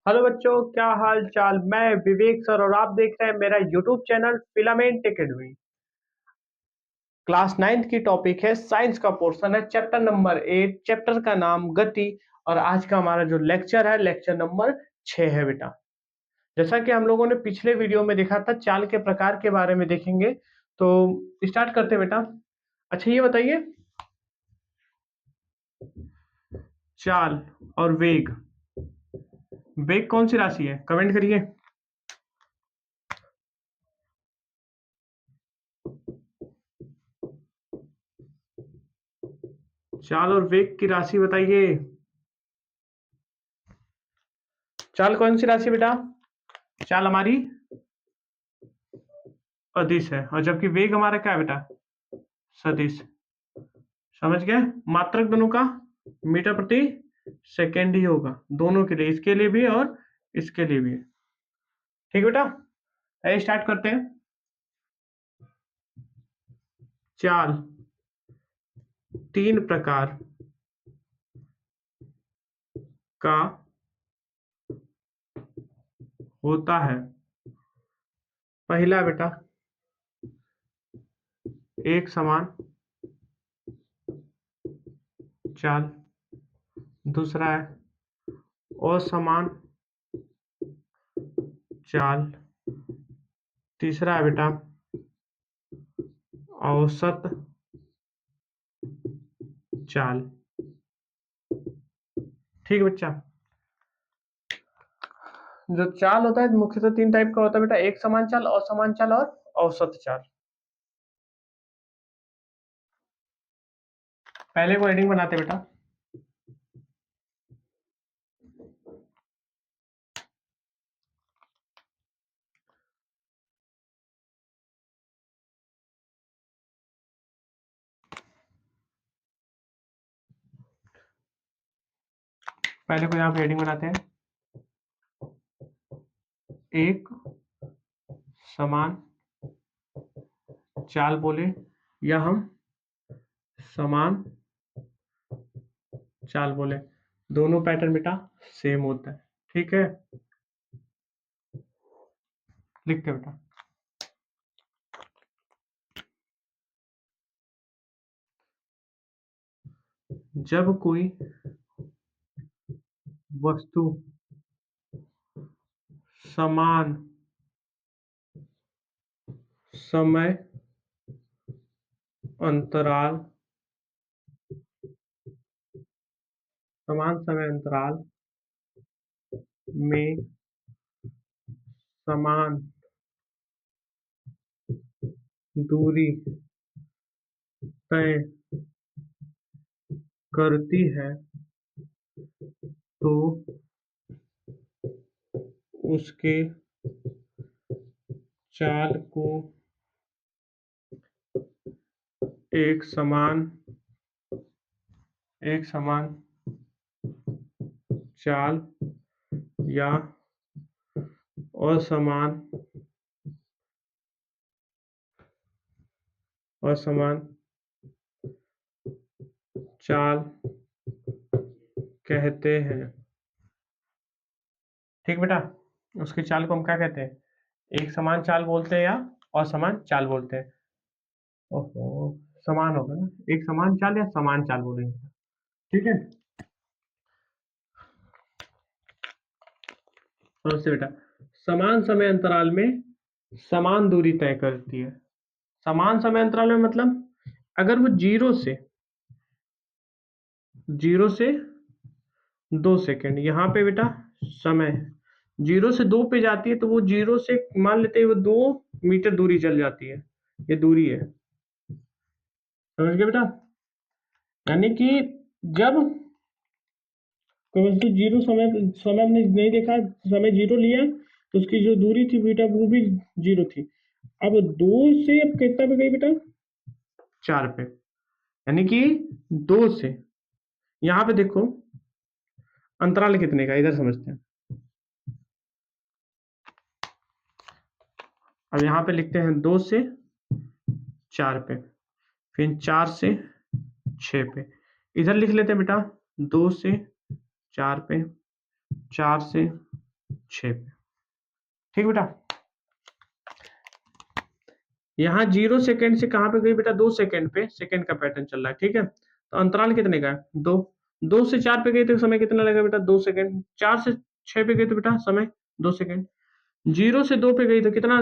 Hello बच्चों, क्या हाल चाल। मैं विवेक सर और आप देख रहे हैं मेरा YouTube channel filament academy. Class 9th की टॉपिक है, साइंस का पोर्शन है, चैप्टर नंबर 8। चैप्टर का नाम गति। और आज का हमारा जो लेक्चर है, लेक्चर नंबर 6 है बेटा। जैसा कि हम लोगों ने पिछले वीडियो में देखा था, चाल के प्रकार के बारे में देखेंगे। तो स्टार्ट करते हैं बेटा। अच्छा ये बताइए, चाल और वेग, वेग कौन सी राशि है? कमेंट करिए। चाल और वेग की राशि बताइए। चाल कौन सी राशि बेटा? चाल हमारी अदिश है, और जबकि वेग हमारा क्या है बेटा? सदिश। समझ गए? मात्रक दोनों का मीटर प्रति सेकेंड ही होगा, दोनों के लिए, इसके लिए भी और इसके लिए भी। ठीक बेटा, आइए स्टार्ट करते हैं। चाल तीन प्रकार का होता है। पहला बेटा एक समान चाल, दूसरा है असमान चाल, तीसरा है बेटा औसत चाल। ठीक है बच्चा। जो चाल होता है मुख्यतः तीन टाइप का होता है बेटा, एक समान चाल, असमान चाल और औसत चाल। पहले को हेडिंग बनाते बेटा। पहले को यहाँ पे हेडिंग बनाते हैं, एक समान चाल बोले या हम समान चाल बोले, दोनों पैटर्न बेटा सेम होता है। ठीक है, लिखते बेटा। जब कोई वस्तु समान समय अंतराल में समान दूरी तय करती है तो उसके चाल को एक समान चाल या असमान चाल कहते हैं। ठीक बेटा, उसकी चाल को हम क्या कहते हैं? एक समान चाल बोलते हैं या असमान चाल बोलते हैं? ओहो, समान होगा ना, एक समान चाल या समान चाल बोलेंगे। ठीक है, समझते बेटा। समान समय अंतराल में समान दूरी तय करती है। समान समय अंतराल में मतलब अगर वो जीरो से 2 सेकेंड, यहाँ पे बेटा समय 0 से 2 पे जाती है, तो वो जीरो से मान लेते हैं वो 2 मीटर दूरी चल जाती है, ये दूरी है। समझ गए बेटा? यानी कि जब कोई वस्तु जीरो समय समय हमने नहीं देखा, समय जीरो लिया, तो उसकी जो दूरी थी बेटा वो भी जीरो थी। अब 2 से अब कितना पे गई बेटा? 4 पे। यानी कि 2 से, यहाँ पे देखो अंतराल कितने का, इधर समझते हैं। अब यहाँ पे लिखते हैं 2 से 4 पे, फिर 4 से 6 पे। इधर लिख लेते हैं बेटा 2 से 4 पे, 4 से 6 पे। ठीक बेटा, यहाँ 0 सेकंड से कहाँ पे गई बेटा, 2 सेकंड पे सेकंड का पैटर्न चल रहा है। ठीक है, तो अंतराल कितने का है, 2। 2 से 4 पे गई तो समय कितना लगेगा बेटा, 2 सेकंड। 4 से 6 पे गई तो बेटा समय 2 सेकंड। 0 से 2 पे गई तो कितना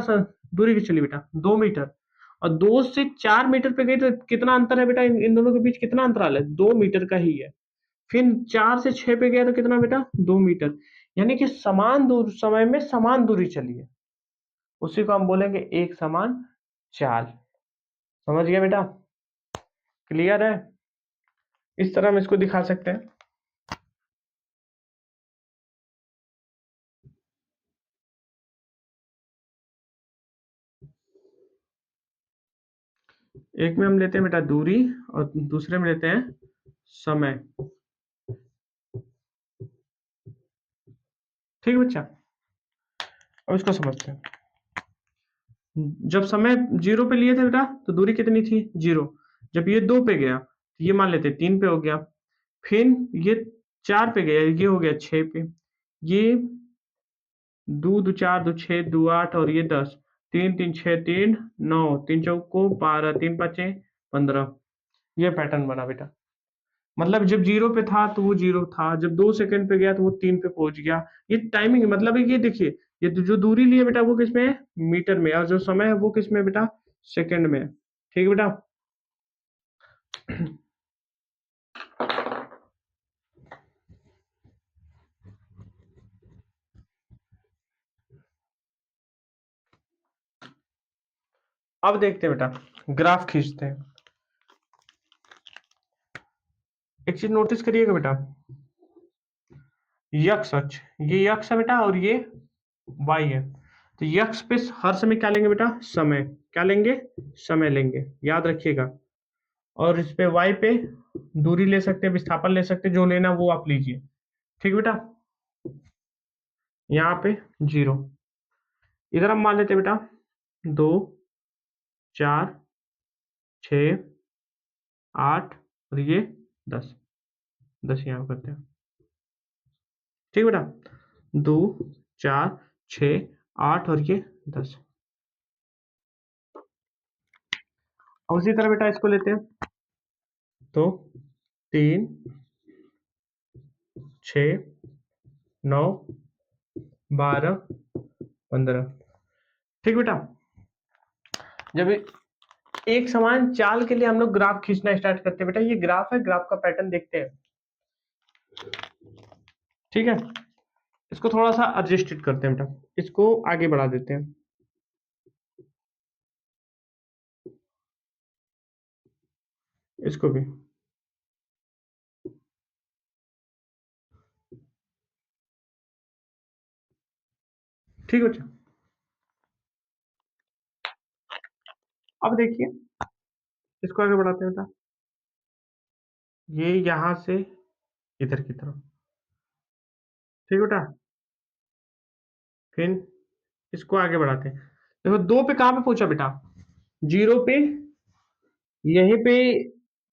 दूरी की चली बेटा, 2 मीटर। और 2 से 4 मीटर पे गई तो कितना अंतर है बेटा, इन दोनों के बीच कितना अंतराल है, 2 मीटर का ही है। फिर 4 से 6 पे गया तो कितना बेटा, 2 मीटर। यानी कि समान दूर समय में समान दूरी चली है, उसी को हम बोलेंगे एक समान चाल। समझ गया बेटा, क्लियर है। इस तरह हम इसको दिखा सकते हैं। एक में हम लेते हैं बेटा दूरी और दूसरे में लेते हैं समय। ठीक है बच्चा, अब इसको समझते हैं। जब समय 0 पे लिए थे बेटा तो दूरी कितनी थी, 0। जब ये 2 पे गया तो ये मान लेते 3 पे हो गया। फिर ये 4 पे गया, ये हो गया 6 पे। ये 2 2 4 2 6 2 8 और ये 10। 3 3 6 3 9, 3 चौको 12, 3 5 15। ये पैटर्न बना बेटा। मतलब जब 0 पे था तो वो 0 था, जब 2 सेकंड पे गया तो वो 3 पे पहुंच गया। ये टाइमिंग मतलब ये देखिए, ये जो दूरी ली है बेटा वो किस में है, मीटर में, और जो समय है वो किस में है बेटा, सेकंड में है। ठीक है बेटा। अब देखते हैं बेटा, ग्राफ खींचते हैं। एक चीज नोटिस करिएगा बेटा, यक्स अक्ष, ये यक्स है बेटा और ये वाई है। तो यक्स पे हर समय क्या लेंगे बेटा, समय। क्या लेंगे, समय लेंगे, याद रखिएगा। और इस पे वाई पे दूरी ले सकते हैं, विस्थापन ले सकते हैं, जो लेना वो आप लीजिए। ठीक है बेटा, यहाँ पे 0। इधर हम मान लेते हैं बेटा 2 4 6 8 और ये 10। 10 यहाँ करते हैं। ठीक है बेटा, 2 4 6 8 और ये 10। और उसी तरह बेटा इसको लेते हैं, तो 3 6 9 12 15। ठीक बेटा, जब एक समान चाल के लिए हम लोग ग्राफ खींचना स्टार्ट करते हैं बेटा, ये ग्राफ है, ग्राफ का पैटर्न देखते हैं। ठीक है, इसको थोड़ा सा एडजस्टेड करते हैं बेटा, इसको आगे बढ़ा देते हैं। इसको भी। ठीक है बच्चा, अब देखिए इसको आगे बढ़ाते हैं बेटा, ये यहां से इधर की तरफ। ठीक बेटा, फिर इसको आगे बढ़ाते हैं। देखो 2 पे कहां पे पहुंचा बेटा, 0 पे, यहीं पे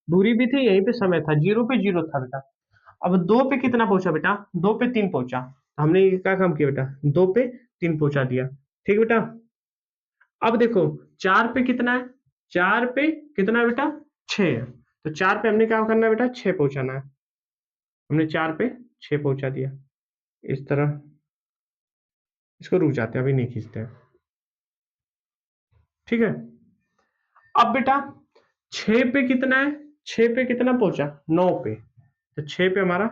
दूरी भी थी, यहीं पे समय था, 0 पे 0 था बेटा। अब 2 पे कितना पहुंचा बेटा, 2 पे 3 पहुंचा, तो हमने ये क्या काम किया बेटा, 2 पे 3 पहुंचा दिया। ठीक बेटा, अब देखो 4 पे कितना है, 4 पे कितना है बेटा, 6। तो 4 पे हमने क्या करना है बेटा, 6 पहुंचाना है। हमने 4 पे 6 पहुंचा दिया। इस तरह इसको रुक जाते हैं, अभी नहीं खींचते हैं। ठीक है, अब बेटा 6 पे कितना है, 6 पे कितना पहुंचा, 9 पे। तो 6 पे हमारा,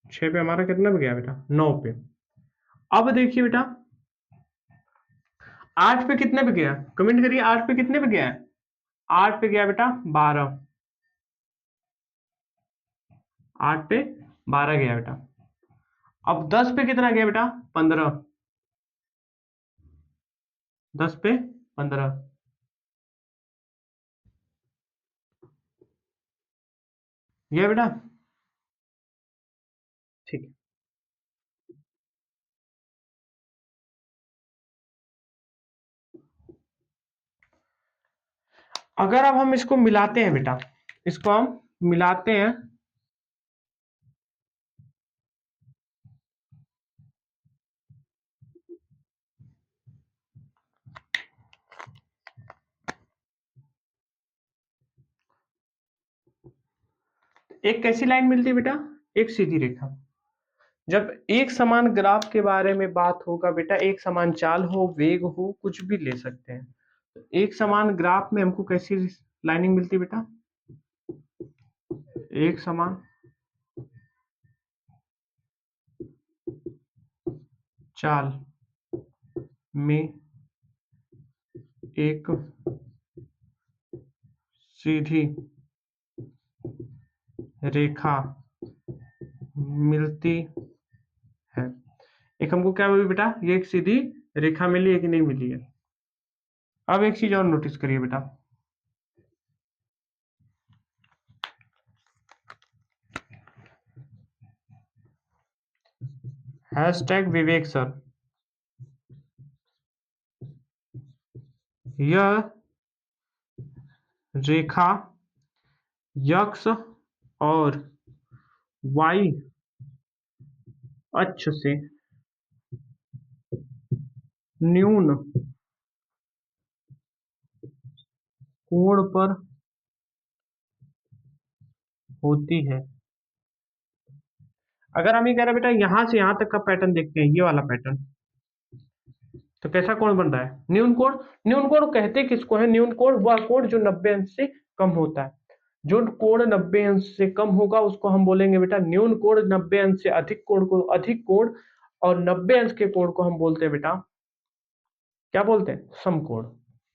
6 पे हमारा कितना पे गया बेटा, 9 पे। अब देखिए बेटा 8 पे कितने पे गया, कमेंट करिए 8 पे कितने पे गया है। 8 पे गया बेटा 12। 8 पे 12 गया बेटा। अब 10 पे कितना गया बेटा, 15। 10 पे 15 गया बेटा। ठीक है, अगर अब हम इसको मिलाते हैं बेटा, इसको हम मिलाते हैं, एक कैसी लाइन मिलती है बेटा? एक सीधी रेखा। जब एक समान ग्राफ के बारे में बात होगा बेटा, एक समान चाल हो, वेग हो, कुछ भी ले सकते हैं। तो एक समान ग्राफ में हमको कैसी लाइनिंग मिलती है बेटा? एक समान चाल में एक सीधी रेखा मिलती है। एक हमको क्या मिली बेटा? ये एक सीधी रेखा मिली है कि नहीं मिली है? अब एक चीज और नोटिस करिए बेटा, हैशटैग विवेक सर, यह रेखा यक्स और वाई अक्ष से न्यून कोण पर होती है। अगर हम ये कह रहे हैं बेटा यहां से यहां तक का पैटर्न देखते हैं, ये वाला पैटर्न, तो कैसा कोण बन रहा है? न्यून कोण। न्यून कोण कहते किसको है? न्यून कोण वह कोण जो 90 अंश से कम होता है। जो कोण 90 अंश से कम होगा उसको हम बोलेंगे बेटा न्यून कोण। 90 अंश से अधिक कोण को अधिक कोण, और 90 अंश के कोण को हम बोलते हैं बेटा, क्या बोलते हैं? समकोण।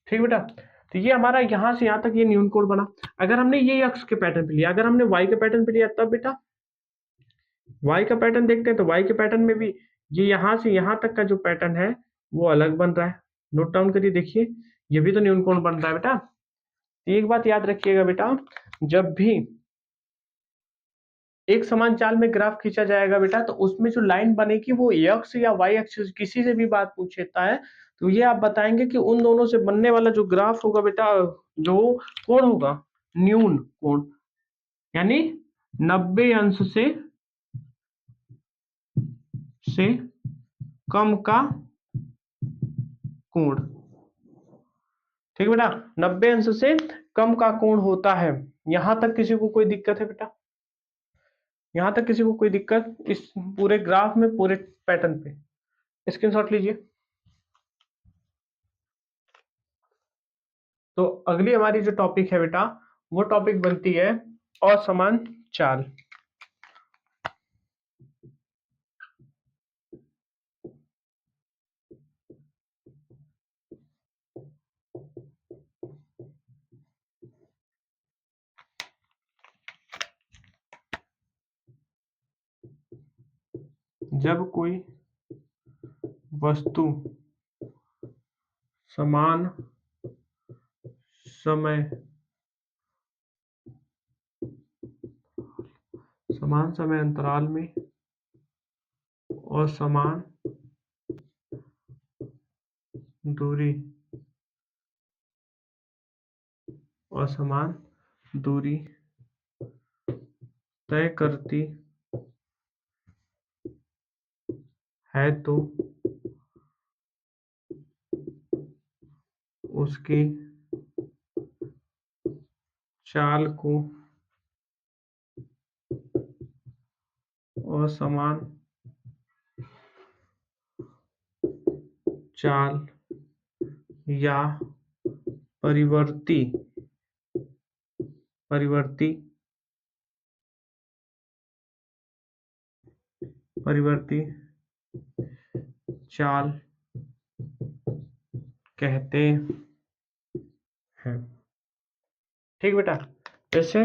ठीक बेटा। तो ये हमारा यहां से यहां तक ये न्यून कोण बना। अगर हमने ये अक्ष के पैटर्न पे लिया, अगर हमने वाई के पैटर्न पे लिया, तब बेटा वाई का पैटर्न देखते हैं। तो वाई के पैटर्न में भी ये यहां से यहां तक का जो पैटर्न है वो अलग बन रहा है। नोट डाउन करिए, देखिए ये भी तो न्यून कोण बन रहा है बेटा। एक बात याद रखिएगा बेटा, जब भी एक समान चाल में ग्राफ खींचा जाएगा बेटा, तो उसमें जो लाइन बनेगी वो एक्स या वाई एक्स, किसी से भी बात पूछता है तो ये आप बताएंगे कि उन दोनों से बनने वाला जो ग्राफ होगा बेटा, जो कोण होगा न्यून कोण, यानी 90 अंश से कम का कोण। ठीक है बेटा, 90 अंश से कम का कोण होता है। यहां तक किसी को कोई दिक्कत है बेटा? यहां तक किसी को कोई दिक्कत इस पूरे ग्राफ में, पूरे पैटर्न पे? स्क्रीनशॉट लीजिए। तो अगली हमारी जो टॉपिक है बेटा, वो टॉपिक बनती है असमान चाल। जब कोई वस्तु समान समय समान समय अंतराल में असमान दूरी असमान दूरी तय करती है, तो उसकी चाल को असमान चाल या परिवर्ती परिवर्ती परिवर्ती चाल कहते हैं। ठीक बेटा। जैसे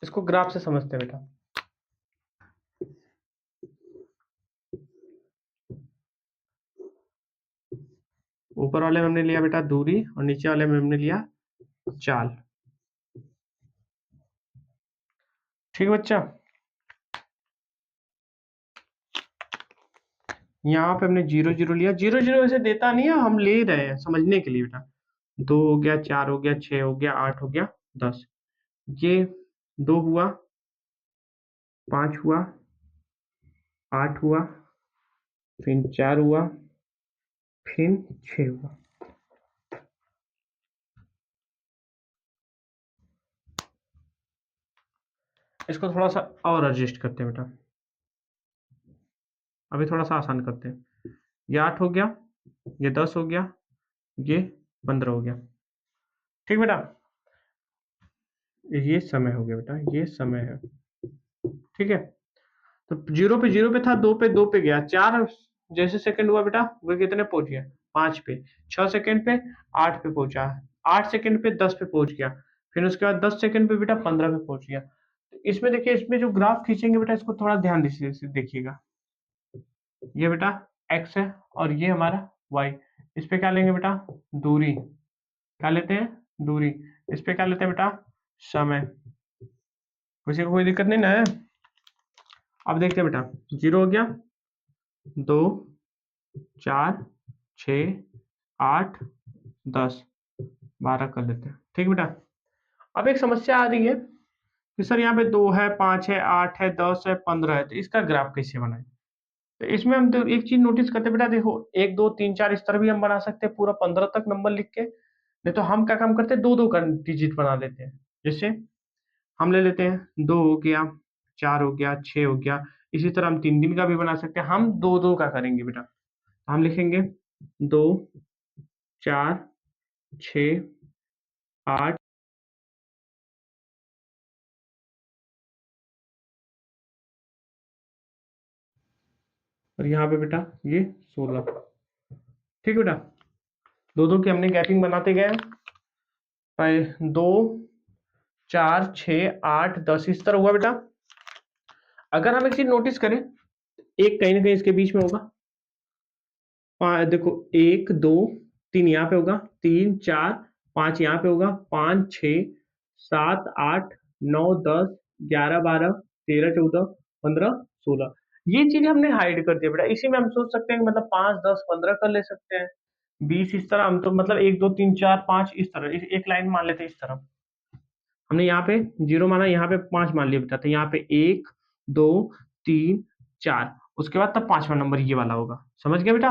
इसको ग्राफ से समझते हैं बेटा। ऊपर वाले में हमने लिया बेटा दूरी, और नीचे वाले में हमने लिया चाल। ठीक है बच्चा। यहाँ पे हमने 0 0 लिया। 0 0 ऐसे देता नहीं है, हम ले रहे हैं समझने के लिए बेटा। 2 हो गया, 4 हो गया, 6 हो गया, 8 हो गया, 10। ये 2 हुआ, 5 हुआ, 8 हुआ, फिर 4 हुआ, फिर 6 हुआ। इसको थोड़ा सा और एडजस्ट करते हैं बेटा, अभी थोड़ा सा आसान करते हैं। ये 8 हो गया, ये 10 हो गया, ये 15 हो गया। ठीक बेटा, ये समय हो गया बेटा, ये समय है। ठीक है, तो 0 पे था, 2 पे गया, 4 जैसे सेकंड हुआ बेटा वो कितने पहुंच गया, 5 पे, 6 सेकंड पे 8 पे पहुंचा, 8 सेकंड पे 10 पे पहुंच गया, फिर उसके बाद 10 सेकंड पे बेटा 15 पे पहुंच गया। तो इसमें देखिए, इसमें जो ग्राफ खींचेंगे बेटा, इसको थोड़ा ध्यान से देखिएगा। ये बेटा x है और ये हमारा y। इस पे क्या लेंगे बेटा, दूरी। क्या लेते हैं, दूरी। इस पे क्या लेते हैं बेटा, समय। किसी को कोई दिक्कत नहीं ना है। अब देखते हैं बेटा, 0 हो गया, 2, 4, 6, 8, 10, 12 कर लेते हैं। ठीक बेटा, अब एक समस्या आ रही है कि सर यहाँ पे 2 है, 5 है, 8 है, 10 है, 15 है, तो इसका ग्राफ कैसे बनाए। तो इसमें हम तो एक चीज नोटिस करते हैं बेटा, देखो 1, 2, 3, 4 इस तरह भी हम बना सकते हैं, पूरा 15 तक नंबर लिख के। नहीं तो हम क्या काम करते हैं, 2 2 का डिजिट बना लेते हैं। जैसे हम ले लेते हैं 2 हो गया, 4 हो गया, 6 हो गया। इसी तरह हम 3 दिन का भी बना सकते हैं। हम 2 2 का करेंगे बेटा, हम लिखेंगे 2, 4, 6, 8, और यहाँ पे बेटा ये 16। ठीक बेटा, 2 2 की हमने गैपिंग बनाते गए। 2, 4, 6, 8, 10 इस तरह हुआ बेटा। अगर हम एक चीज नोटिस करें, एक कहीं ना कहीं इसके बीच में होगा। देखो 1 2 3 यहाँ पे होगा, 3 4 5 यहाँ पे होगा, 5 6 7 8 9 10 11 12 13 14 15 16। ये चीज हमने हाइड कर दिया बेटा। इसी में हम सोच सकते हैं कि मतलब 5 10 15 कर ले सकते हैं, 20 इस तरह। हम तो मतलब 1 2 3 4 5 इस तरह एक लाइन मान लेते हैं। इस तरह हमने यहाँ पे 0 माना, यहाँ पे 5 मान लिया बेटा। तो यहाँ पे 1 2 3 4, उसके बाद तब 5वां नंबर ये वाला होगा। समझ गया बेटा,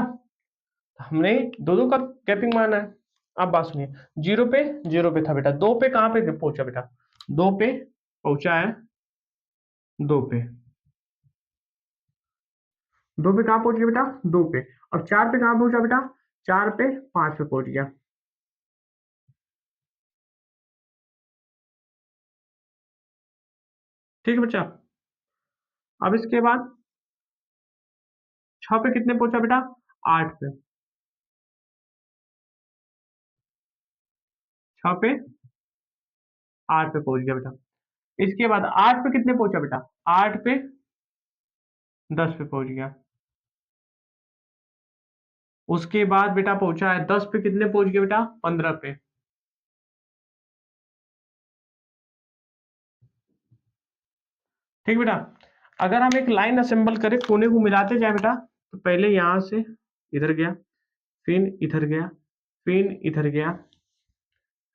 हमने 2 2 का गैपिंग माना है। अब बात सुनिए, 0 पे था बेटा, 2 पे कहाँ पे पहुंचा बेटा, 2 पे पहुंचा है, 2 पे, 2 पे कहाँ पहुंच गया बेटा, 2 पे। और 4 पे कहाँ पहुंचा बेटा, 4 पे 5 पे पहुंच गया। ठीक है बच्चा, अब इसके बाद 6 पे कितने पहुंचा बेटा, 8 पे, 6 पे 8 पे पहुंच गया बेटा। इसके बाद 8 पे कितने पहुंचा बेटा, 8 पे 10 पे पहुंच गया। उसके बाद बेटा पहुंचा है 10 पे, कितने पहुंच गया बेटा, 15 पे। ठीक बेटा, अगर हम एक लाइन असेंबल करें, कोने को मिलाते जाए बेटा, तो पहले यहां से इधर गया, फिर इधर गया, फिर इधर गया,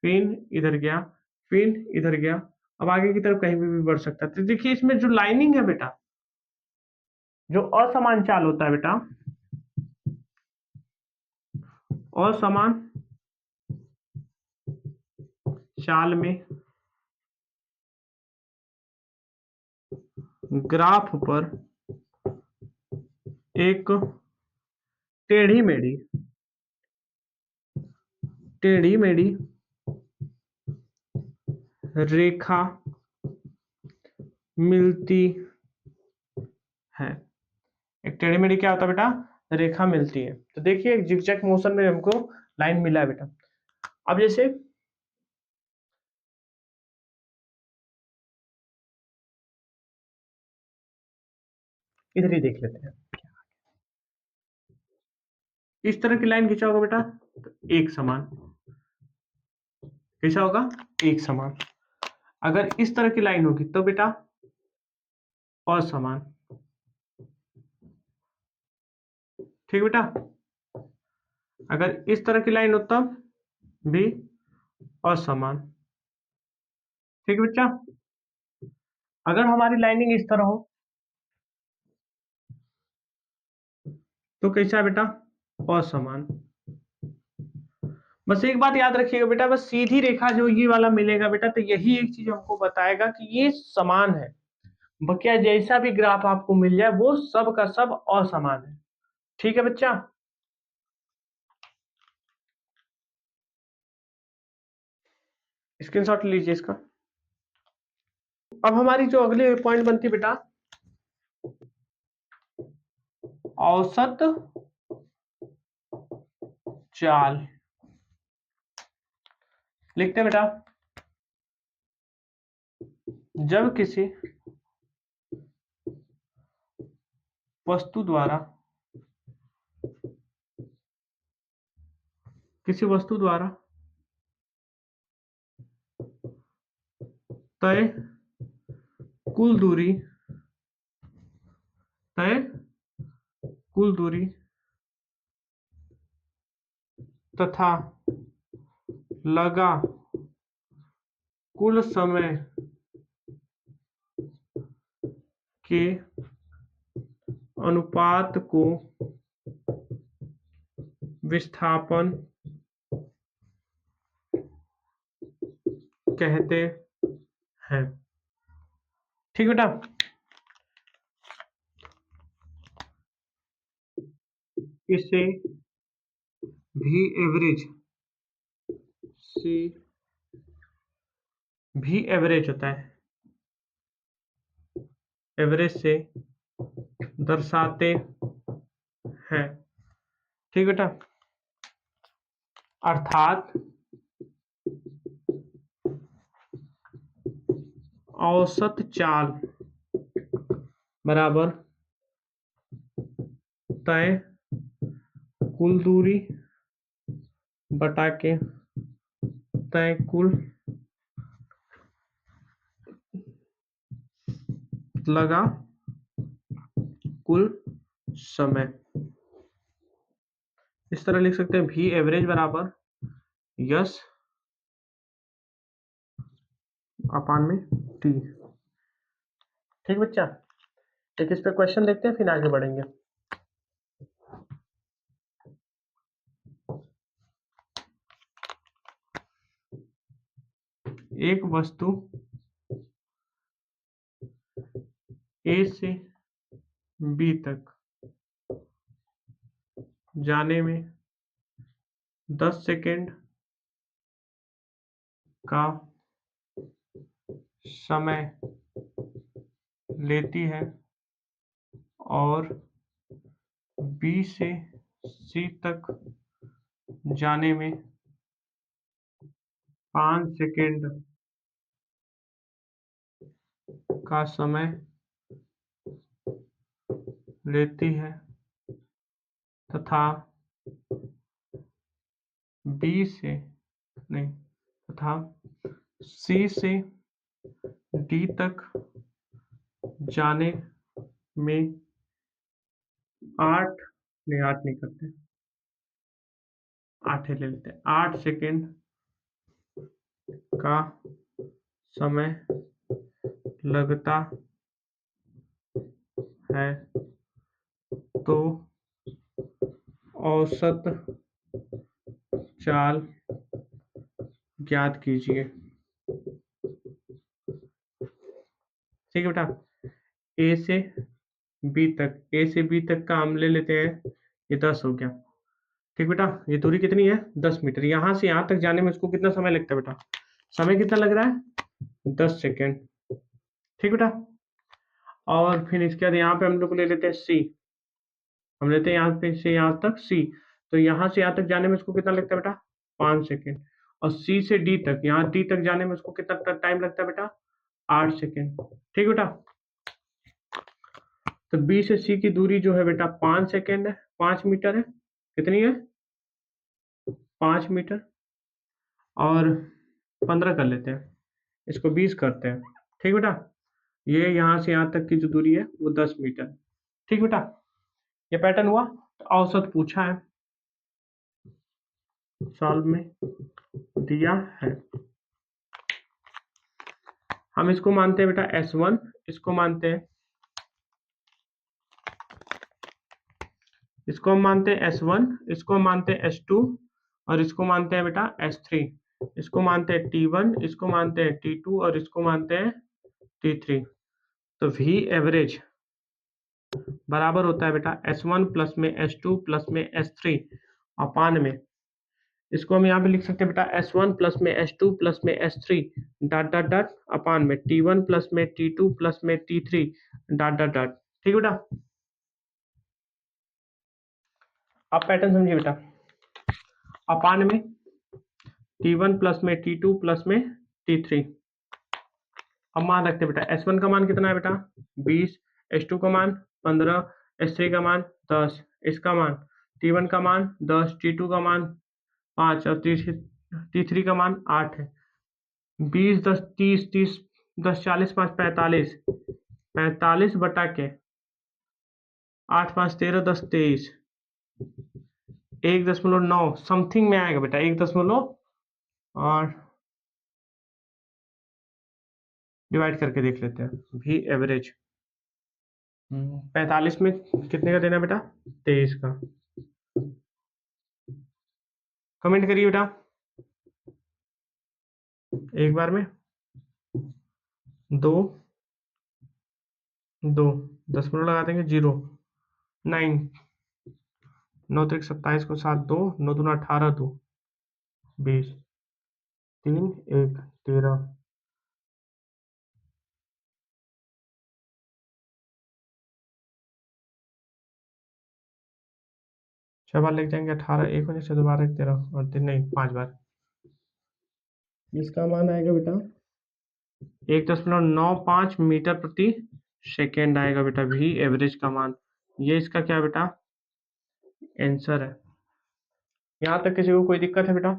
फिर इधर गया, फिर इधर गया। अब आगे की तरफ कहीं भी बढ़ सकता है। तो देखिए इसमें जो लाइनिंग है बेटा, जो असमान चाल होता है बेटा, असमान चाल में ग्राफ पर एक टेढ़ी मेढ़ी टेढ़ी मेढ़ी रेखा मिलती है। एक टेढ़ी मेढ़ी क्या होता है बेटा, रेखा मिलती है। तो देखिए एक जिगजैग मोशन में हमको लाइन मिला है बेटा। अब जैसे इधर ही देख लेते हैं, इस तरह की लाइन खींचा होगा बेटा, तो एक समान खींचा होगा, एक समान। अगर इस तरह की लाइन होगी तो बेटा असमान। ठीक बेटा, अगर इस तरह की लाइन हो तब भी असमान। ठीक है बच्चा, अगर हमारी लाइनिंग इस तरह हो तो कैसा है बेटा, असमान। बस एक बात याद रखिएगा बेटा, बस सीधी रेखा जो ये वाला मिलेगा बेटा, तो यही एक चीज हमको बताएगा कि ये समान है। बकिया जैसा भी ग्राफ आपको मिल जाए वो सब का सब असमान है। ठीक है बच्चा। स्क्रीनशॉट लीजिए इसका। अब हमारी जो अगली पॉइंट बनती बेटा, औसत चाल। लिखते हैं बेटा, जब किसी वस्तु द्वारा तय कुल दूरी तय कुल दूरी तथा लगा कुल समय के अनुपात को विस्थापन कहते हैं। ठीक बेटा। इसे भी एवरेज से भी एवरेज होता है, एवरेज से दर्शाते हैं। ठीक बेटा। अर्थात औसत चाल बराबर तय कुल दूरी बटा के तय कुल लगा कुल समय। इस तरह लिख सकते हैं, भी एवरेज बराबर यस अपान में टी। ठीक बच्चा। एक इस पे क्वेश्चन देखते हैं फिर आगे बढ़ेंगे। एक वस्तु ए से बी तक जाने में 10 सेकेंड का समय लेती है और बी से सी तक जाने में 5 सेकेंड का समय लेती है तथा बी से नहीं तथा सी से डी तक जाने में 8 नहीं 8 नहीं करते, 8 ले लेते हैं, 8 सेकेंड का समय लगता है तो औसत चाल ज्ञात कीजिए। ठीक है बेटा। ए से बी तक का हम ले लेते हैं, ये 10 हो गया। ठीक बेटा, ये दूरी कितनी है 10 मीटर। यहाँ से यहाँ तक जाने में इसको कितना समय लगता है बेटा, समय कितना लग रहा है 10 सेकेंड। ठीक बेटा। और फिर इसके बाद यहाँ पे हम लोग ले लेते हैं सी, हम लेते हैं यहाँ पे से यहाँ तक सी, तो यहाँ से यहाँ तक जाने में इसको कितना लगता है बेटा 5 सेकेंड। और सी से डी तक, यहाँ डी तक जाने में इसको कितना टाइम लगता है बेटा 8 सेकेंड। ठीक बेटा। तो बी से सी की दूरी जो है बेटा 5 सेकेंड है, 5 मीटर है। कितनी है 5 मीटर। और 15 कर लेते हैं, इसको 20 करते हैं। ठीक बेटा। ये यहाँ से यहाँ तक की जो दूरी है वो 10 मीटर। ठीक बेटा। ये पैटर्न हुआ। तो औसत पूछा है, सॉल्व में दिया है। हम इसको मानते हैं बेटा S1, इसको मानते हैं, इसको हम मानते हैं S1, इसको हम मानते हैं S2 और इसको मानते हैं बेटा S3। इसको मानते हैं T1, इसको मानते हैं T2 और इसको मानते हैं T3। तो V एवरेज बराबर होता है बेटा S1 प्लस में S2 प्लस में S3 अपान में, इसको हम यहाँ पे लिख सकते हैं बेटा S1 प्लस में S2 प्लस में S3 डॉट डॉट डॉट अपान में T1 प्लस में T2 प्लस में T3 डॉट डॉट डॉट। ठीक है बेटा, आप पैटर्न समझिए बेटा, अपान में T1 प्लस में T2 प्लस में T3। अब मान रखते हैं बेटा S1 का मान कितना है बेटा 20, S2 का मान 15, S3 का मान 10, इसका मान T1 का मान 10, T2 का मान 5 और T3 का मान 8 है। 20 10 30 30 10 40 5 45 45 बटा के 8 5 13 10 23 1.9 समथिंग में आएगा बेटा 1 और डिवाइड करके देख लेते हैं भी एवरेज 45 में कितने का देना बेटा 23 का। कमेंट करिए बेटा एक बार में 2 2 दशमलव लगा देंगे 0 9 9 3 27 को 7 2 9 दूना 18 2 20 3 1 13 6 बार लिख जाएंगे 18 1 होने से 2 बार 13 और 3 नहीं 5 बार। इसका मान आएगा बेटा 1.95 मीटर प्रति सेकेंड आएगा बेटा भी एवरेज का मान। ये इसका क्या बेटा आंसर है। यहाँ तक किसी को कोई दिक्कत है बेटा?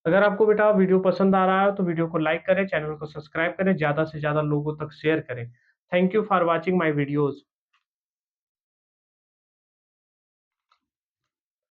अगर आपको बेटा वीडियो पसंद आ रहा है तो वीडियो को लाइक करें, चैनल को सब्सक्राइब करें, ज़्यादा से ज़्यादा लोगों तक शेयर करें। Thank you for watching my videos.